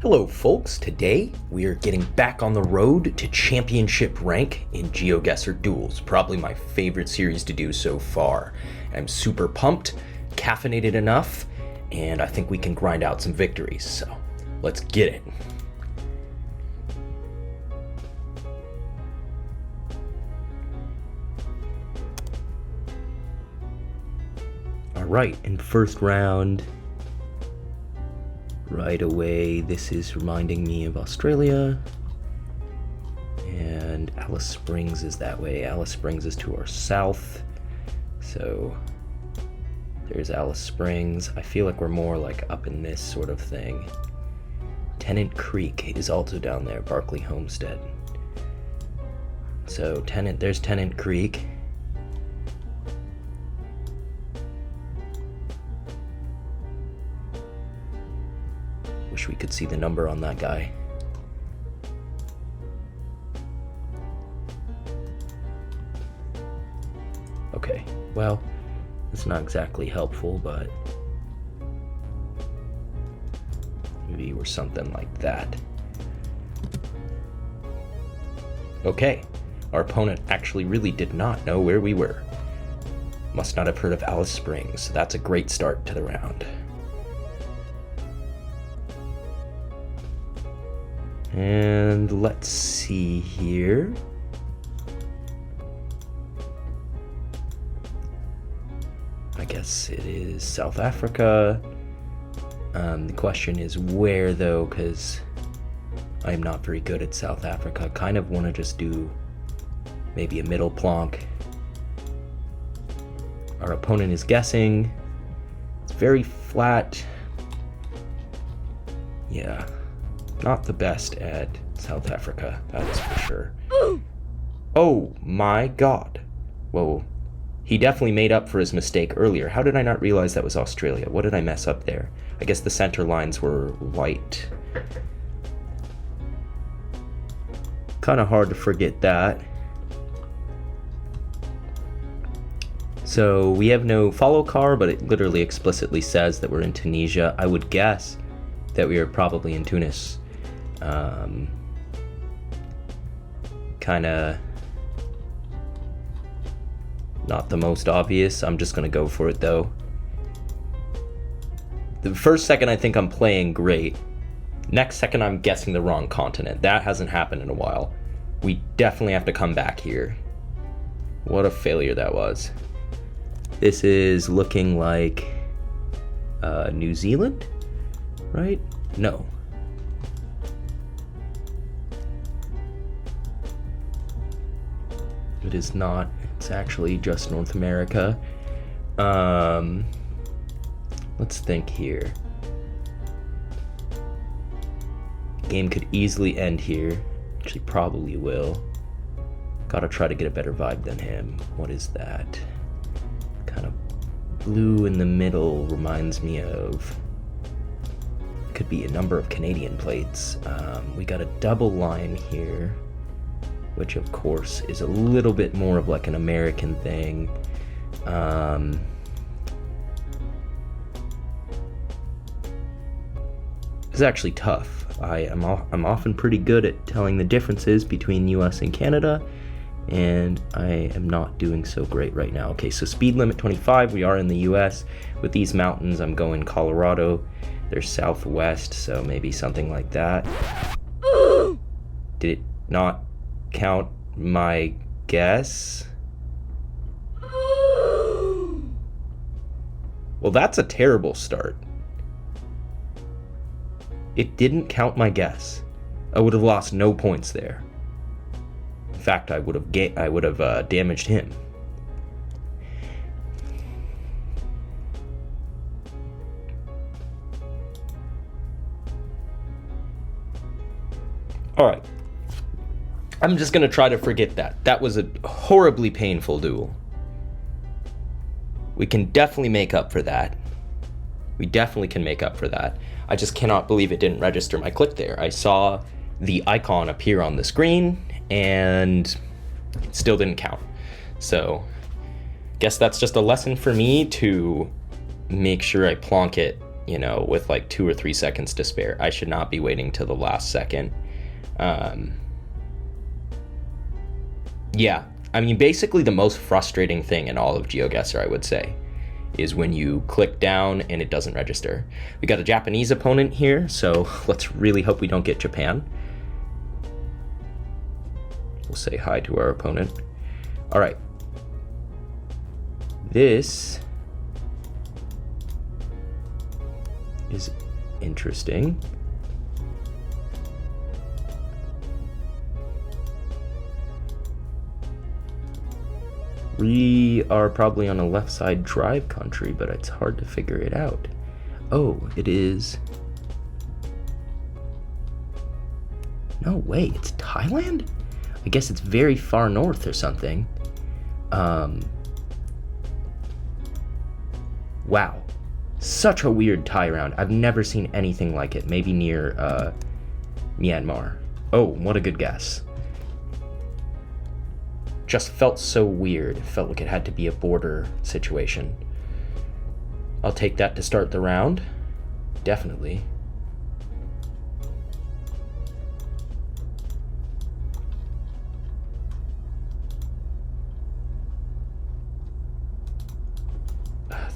Hello folks, today we are getting back on the road to championship rank in GeoGuessr Duels, probably my favorite series to do so far. I'm super pumped, caffeinated enough, and I think we can grind out some victories, so let's get it. Alright, in first round, right away, this is reminding me of Australia, and Alice Springs is that way. Alice Springs is to our south, so there's Alice Springs. I feel like we're more like up in this sort of thing. Tennant Creek is also down there, Barclay Homestead. So there's Tennant Creek. Wish we could see the number on that guy. Okay, well, it's not exactly helpful, but maybe we're something like that. Okay, our opponent actually really did not know where we were. Must not have heard of Alice Springs. That's a great start to the round. And let's see here. I guess it is South Africa. The question is where though, because I'm not very good at South Africa. Kind of want to just do maybe a middle plonk. Our opponent is guessing. It's very flat. Yeah. Not the best at South Africa, that is for sure. Oh my god. Whoa. He definitely made up for his mistake earlier. How did I not realize that was Australia? What did I mess up there? I guess the center lines were white. Kind of hard to forget that. So we have no follow car, but it literally explicitly says that we're in Tunisia. I would guess that we are probably in Tunis. Kind of not the most obvious. I'm just gonna go for it though. The first second I think I'm playing great. Next second I'm guessing the wrong continent. That hasn't happened in a while. We definitely have to come back here. What a failure that was. This is looking like New Zealand, right? No. It is not. It's actually just North America. Let's think here. Game could easily end here. Actually, probably will. Gotta try to get a better vibe than him. What is that? Kind of blue in the middle reminds me of... Could be a number of Canadian plates. We got a double line here, which of course is a little bit more of like an American thing. It's actually tough. I'm often pretty good at telling the differences between US and Canada, and I am not doing so great right now. Okay, so speed limit 25, we are in the US. With these mountains, I'm going Colorado. They're southwest, so maybe something like that. Did it not count my guess? Well, that's a terrible start. It didn't count my guess. I would have lost no points there. In fact, I would have damaged him. All right. I'm just gonna try to forget that. That was a horribly painful duel. We can definitely make up for that. We definitely can make up for that. I just cannot believe it didn't register my click there. I saw the icon appear on the screen and it still didn't count. So guess that's just a lesson for me to make sure I plonk it you know, with like 2 or 3 seconds to spare. I should not be waiting till the last second. Yeah, I mean, basically the most frustrating thing in all of GeoGuessr, I would say, is when you click down and it doesn't register. We got a Japanese opponent here, so let's really hope we don't get Japan. We'll say hi to our opponent. All right. This is interesting. We are probably on a left side drive country, but it's hard to figure it out. Oh, it is. No way, it's Thailand? I guess it's very far north or something. Wow. Such a weird Thai round. I've never seen anything like it. Maybe near Myanmar. Oh, what a good guess. Just felt so weird. It felt like it had to be a border situation. I'll take that to start the round. Definitely.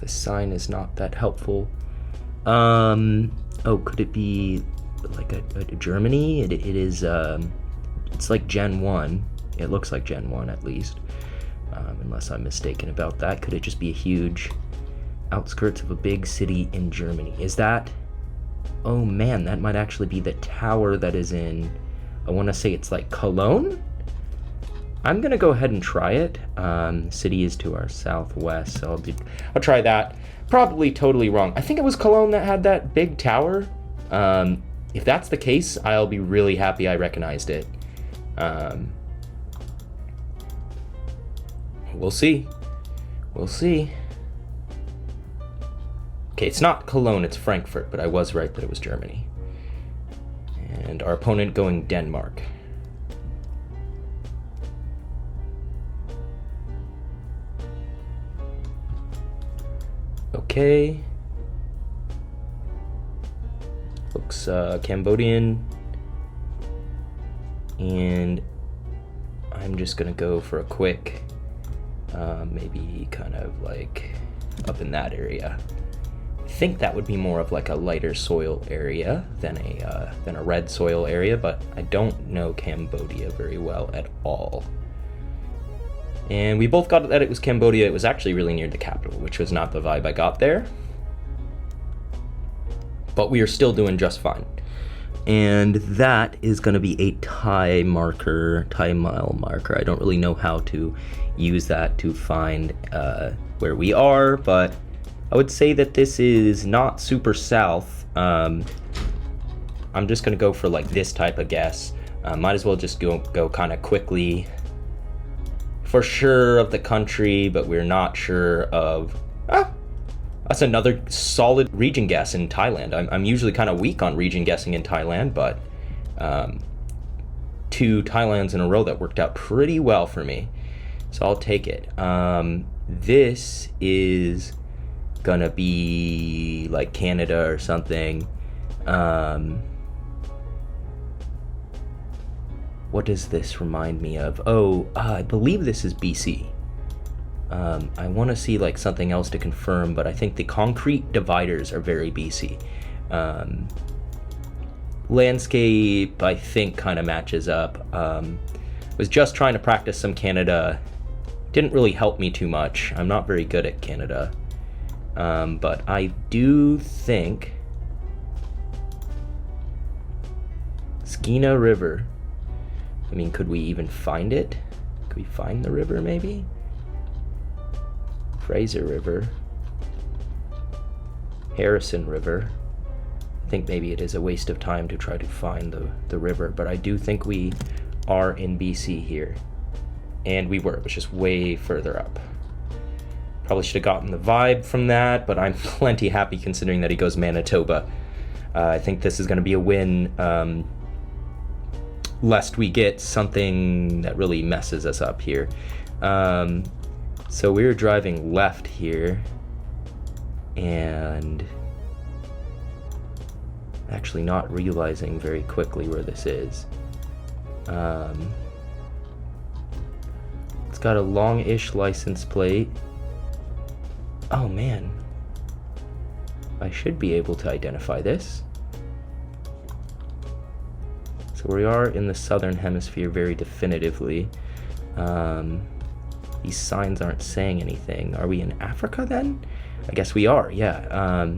The sign is not that helpful. Oh, could it be like a Germany? It is, it's like Gen 1. It looks like Gen 1 at least, unless I'm mistaken about that. Could it just be a huge outskirts of a big city in Germany? Is that, oh man, that might actually be the tower that is in, I want to say it's like Cologne? I'm gonna go ahead and try it. City is to our southwest, so I'll try that. Probably totally wrong. I think it was Cologne that had that big tower. If that's the case, I'll be really happy I recognized it. We'll see. We'll see. Okay, it's not Cologne, it's Frankfurt, but I was right that it was Germany. And our opponent going Denmark. Okay. Looks Cambodian. And I'm just gonna go for a quick, maybe kind of like up in that area. I think that would be more of like a lighter soil area than a red soil area, but I don't know Cambodia very well at all. And we both got that it was Cambodia. It was actually really near the capital, which was not the vibe I got there. But we are still doing just fine. And that is going to be a Thai marker, Thai mile marker. I don't really know how to use that to find where we are, but I would say that this is not super south. I'm just going to go for like this type of guess. Might as well just go kind of quickly. For sure of the country, but we're not sure of... that's another solid region guess in Thailand. I'm usually kind of weak on region guessing in Thailand, but 2 Thailands in a row that worked out pretty well for me. So I'll take it. This is gonna be like Canada or something. What does this remind me of? Oh, I believe this is BC. I want to see like something else to confirm, but I think the concrete dividers are very BC. Landscape, I think, kind of matches up. Was just trying to practice some Canada. Didn't really help me too much. I'm not very good at Canada. But I do think Skeena River. I mean, could we even find it? Could we find the river, maybe? Fraser River. Harrison River. I think maybe it is a waste of time to try to find the river, but I do think we are in BC here. And we were, it was just way further up. Probably should have gotten the vibe from that, but I'm plenty happy considering that he goes Manitoba. I think this is going to be a win. Lest we get something that really messes us up here. So we're driving left here, and Actually not realizing very quickly where this is. It's got a long-ish license plate. Oh man. I should be able to identify this. So we are in the southern hemisphere very definitively. These signs aren't saying anything. Are we in Africa then? I guess we are, yeah.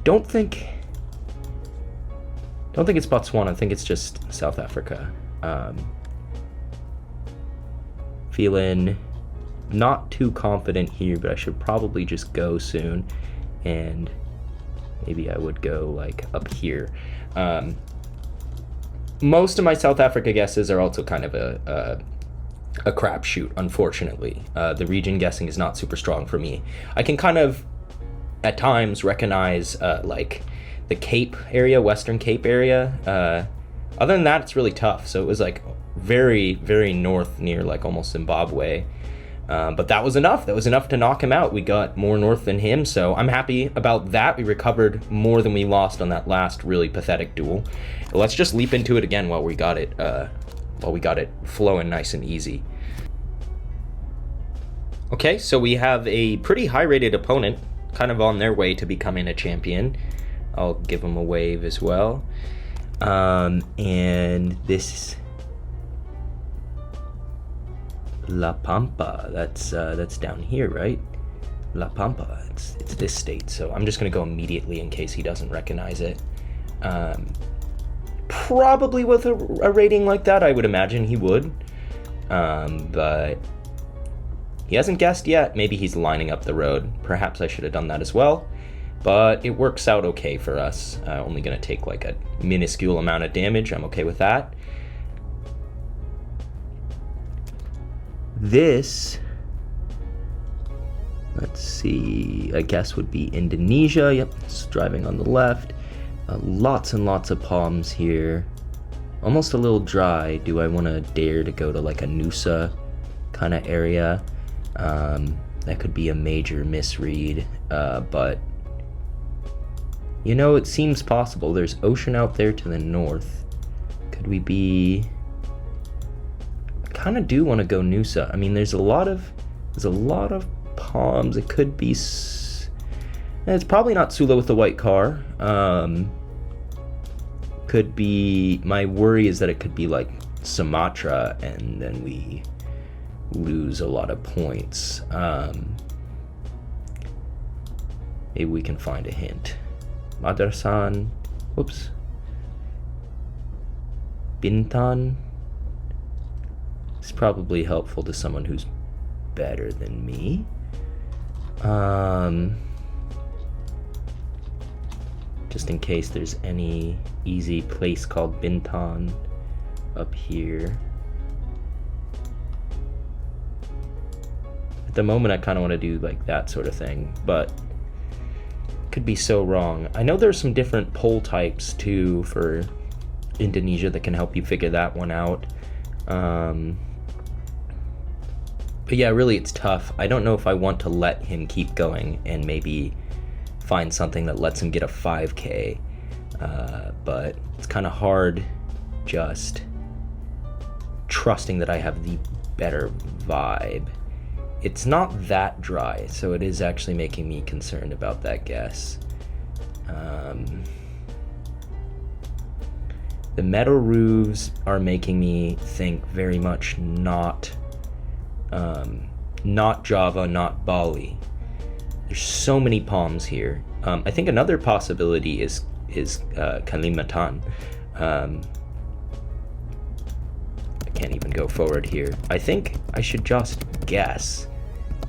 Don't think it's Botswana. I think it's just South Africa. Feeling not too confident here, but I should probably just go soon, and maybe I would go like up here. Most of my South Africa guesses are also kind of a crapshoot, unfortunately. The region guessing is not super strong for me. I can kind of at times recognize like the Cape area, Western Cape area. Other than that, it's really tough. So it was like very, very north near like almost Zimbabwe. But that was enough. That was enough to knock him out. We got more north than him, so I'm happy about that. We recovered more than we lost on that last really pathetic duel. Let's just leap into it again while we got it flowing nice and easy. Okay, so we have a pretty high-rated opponent, kind of on their way to becoming a champion. I'll give them a wave as well. And this La Pampa, that's down here, right? La Pampa, it's this state, so I'm just gonna go immediately in case he doesn't recognize it. Probably with a rating like that, I would imagine he would, but he hasn't guessed yet. Maybe he's lining up the road. Perhaps I should have done that as well, but it works out okay for us. Only gonna take like a minuscule amount of damage. I'm okay with that. This, let's see, I guess would be Indonesia. Yep, it's driving on the left. Lots and lots of palms here. Almost a little dry. Do I want to dare to go to like a Nusa kind of area? That could be a major misread, but you know, it seems possible. There's ocean out there to the north. Could we be... kind of do want to go Nusa. I mean, there's a lot of palms. It could be it's probably not Sula with the white car. Could be, my worry is that it could be like Sumatra and then we lose a lot of points. Maybe we can find a hint. Madrasan, whoops. Bintan. It's probably helpful to someone who's better than me. Just in case there's any easy place called Bintan up here. At the moment, I kind of want to do like that sort of thing, but could be so wrong. I know there's some different poll types too for Indonesia that can help you figure that one out. But yeah, really it's tough. I don't know if I want to let him keep going and maybe find something that lets him get a 5K. But it's kind of hard just trusting that I have the better vibe. It's not that dry, so it is actually making me concerned about that guess. The metal roofs are making me think very much not Java, not Bali. There's so many palms here. I think another possibility is Kalimantan. I can't even go forward here. I think I should just guess,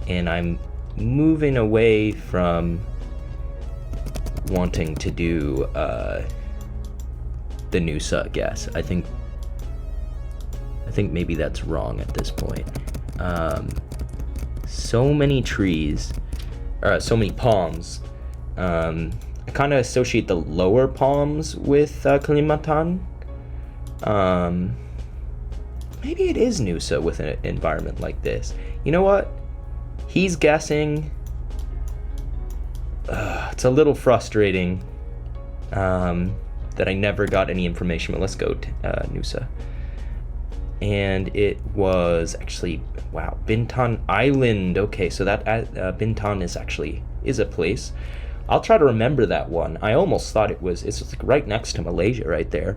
and I'm moving away from wanting to do the Nusa guess. I think maybe that's wrong at this point. So many trees, so many palms. I kind of associate the lower palms with Kalimantan. Maybe it is Nusa with an environment like this. You know what? He's guessing. it's a little frustrating that I never got any information, but let's go to Nusa. And it was actually, wow, Bintan Island. Okay, so that Bintan is a place. I'll try to remember that one. I almost thought it's like right next to Malaysia right there,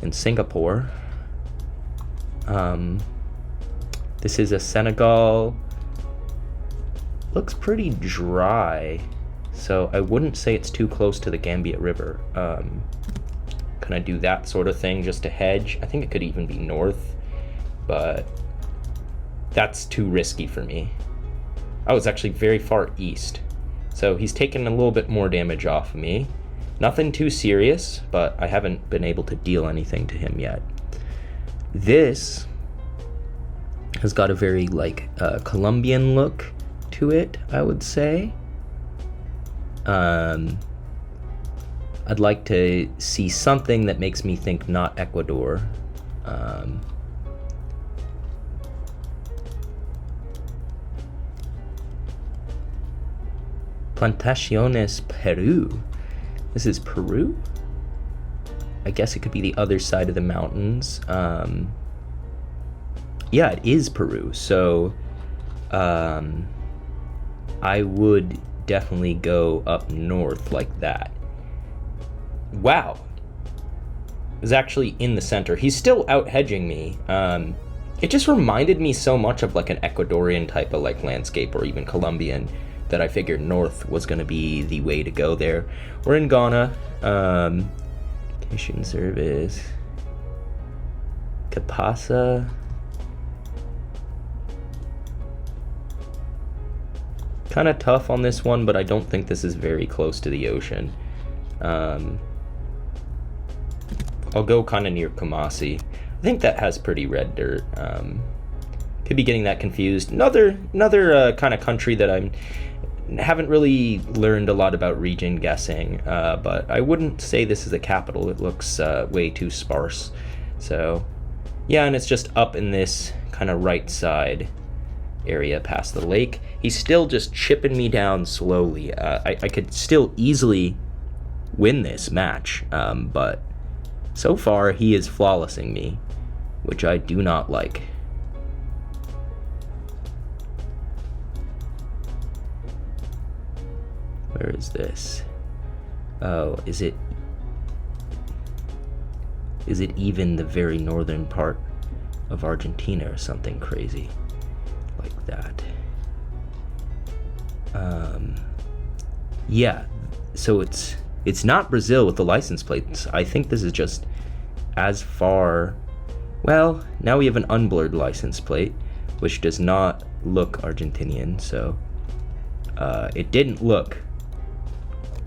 in Singapore. This is a Senegal. Looks pretty dry, so I wouldn't say it's too close to the Gambia River. Can I do that sort of thing just to hedge? I think it could even be north, but that's too risky for me. Oh, it's actually very far east, so he's taken a little bit more damage off of me. Nothing too serious, but I haven't been able to deal anything to him yet. This has got a very Colombian look to it, I would say. I'd like to see something that makes me think not Ecuador. Plantaciones, Peru. This is Peru? I guess it could be the other side of the mountains. Yeah, it is Peru. So I would definitely go up north like that. Wow. It was actually in the center. He's still out hedging me. It just reminded me so much of like an Ecuadorian type of like landscape, or even Colombian, that I figured north was going to be the way to go there. We're in Ghana. Communication service. Kapasa. Kind of tough on this one, but I don't think this is very close to the ocean. I'll go kind of near Kumasi. I think that has pretty red dirt. Could be getting that confused. Another kind of country that I haven't really learned a lot about region guessing, but I wouldn't say this is the capital. It looks way too sparse. So yeah, and it's just up in this kind of right side area past the lake. He's still just chipping me down slowly. I could still easily win this match, but so far he is flawlessing me, which I do not like. Where is this? Oh, is it even the very northern part of Argentina or something crazy like that? Yeah, so it's not Brazil with the license plates. I think this is just as far. Well, now we have an unblurred license plate, which does not look Argentinian, so it didn't look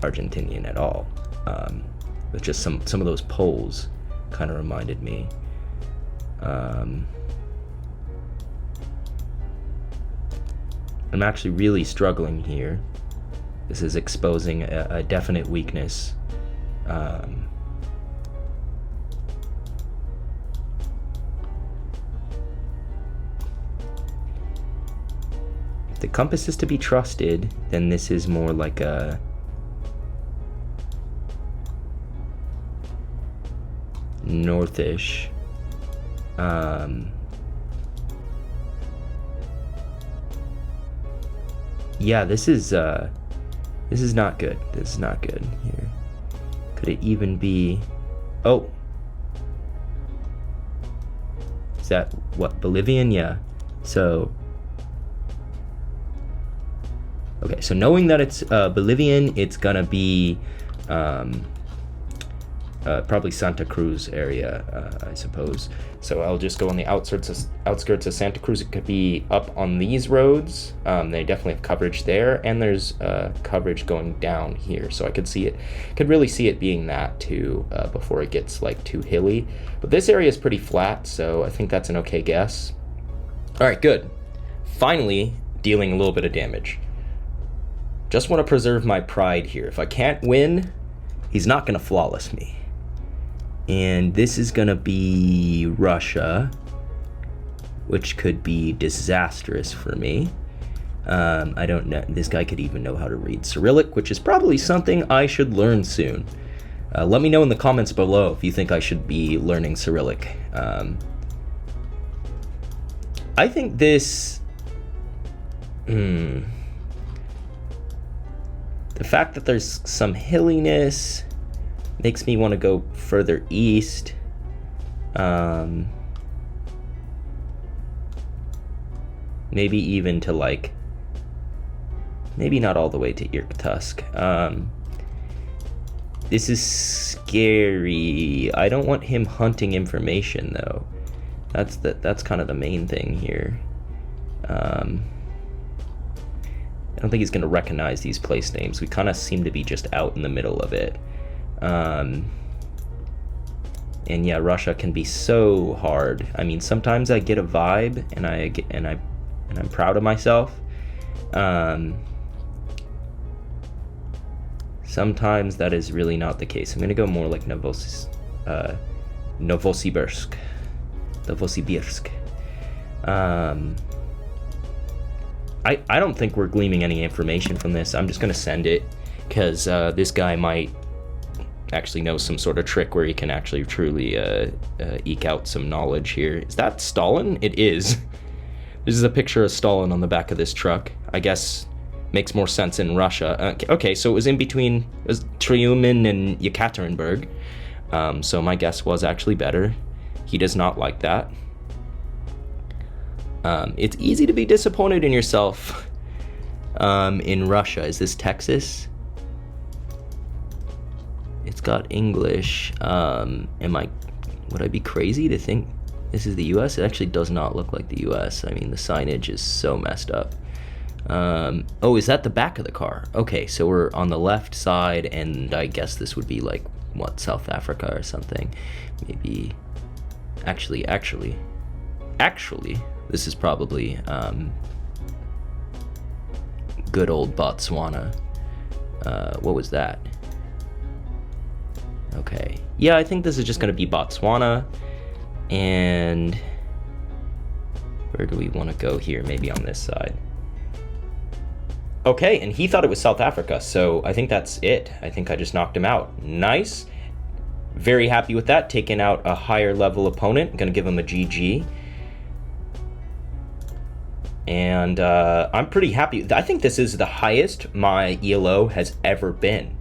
Argentinian at all. With just some of those poles kind of reminded me. I'm actually really struggling here. This is exposing a definite weakness. If the compass is to be trusted, then this is more like a northish. Yeah, this is not good. This is not good here. Could it even be? Oh, is that what, Bolivian? Yeah. So okay, so knowing that it's Bolivian, it's gonna be probably Santa Cruz area, I suppose. So I'll just go on the outskirts of Santa Cruz. It could be up on these roads. They definitely have coverage there, and there's coverage going down here. So I could really see it being that too before it gets like too hilly. But this area is pretty flat, so I think that's an okay guess. All right, good. Finally, dealing a little bit of damage. Just want to preserve my pride here. If I can't win, he's not gonna flawless me. And this is gonna be Russia, which could be disastrous for me. I don't know. This guy could even know how to read Cyrillic, which is probably something I should learn soon. Let me know in the comments below if you think I should be learning Cyrillic. I think this... The fact that there's some hilliness makes me want to go further east. Maybe even to like... Maybe not all the way to Irkutsk. This is scary. I don't want him hunting information though. That's kind of the main thing here. I don't think he's going to recognize these place names. We kind of seem to be just out in the middle of it. And yeah, Russia can be so hard. I mean, sometimes I get a vibe, and I'm proud of myself. Sometimes that is really not the case. I'm going to go more like Novosibirsk. I don't think we're gleaming any information from this. I'm just going to send it because this guy might actually know some sort of trick where he can actually truly eke out some knowledge here. Is that Stalin? It is. This is a picture of Stalin on the back of this truck. I guess makes more sense in Russia. Okay, so it was in between Triumen and Yekaterinburg. So my guess was actually better. He does not like that. It's easy to be disappointed in yourself in Russia. Is this Texas? It's got English. Would I be crazy to think this is the US? It actually does not look like the US. I mean, the signage is so messed up. Oh, is that the back of the car? Okay, so we're on the left side, and I guess this would be like, what, South Africa or something? Maybe, actually, this is probably, good old Botswana. What was that? Okay, yeah, I think this is just gonna be Botswana, and where do we want to go here? Maybe on this side. Okay, and he thought it was South Africa, so I think that's it. I think I just knocked him out. Nice. Very happy with that. Taking out a higher level opponent. I'm going to give him a GG. And I'm pretty happy. I think this is the highest my ELO has ever been.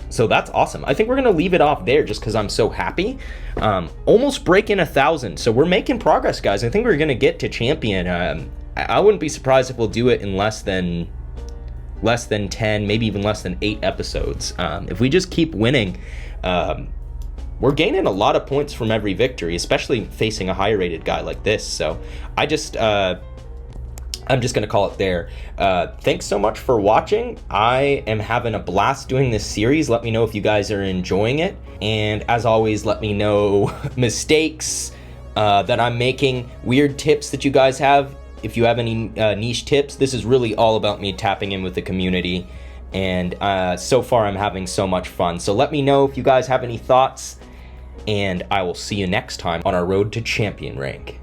So that's awesome. I think we're going to leave it off there just because I'm so happy. Almost breaking 1,000. So we're making progress, guys. I think we're going to get to champion. I wouldn't be surprised if we'll do it in less than 10, maybe even less than 8 episodes. If we just keep winning, we're gaining a lot of points from every victory, especially facing a higher rated guy like this. So I'm just going to call it there. Thanks so much for watching. I am having a blast doing this series. Let me know if you guys are enjoying it. And as always, let me know mistakes that I'm making, weird tips that you guys have. If you have any niche tips, this is really all about me tapping in with the community. And so far, I'm having so much fun. So let me know if you guys have any thoughts. And I will see you next time on our road to champion rank.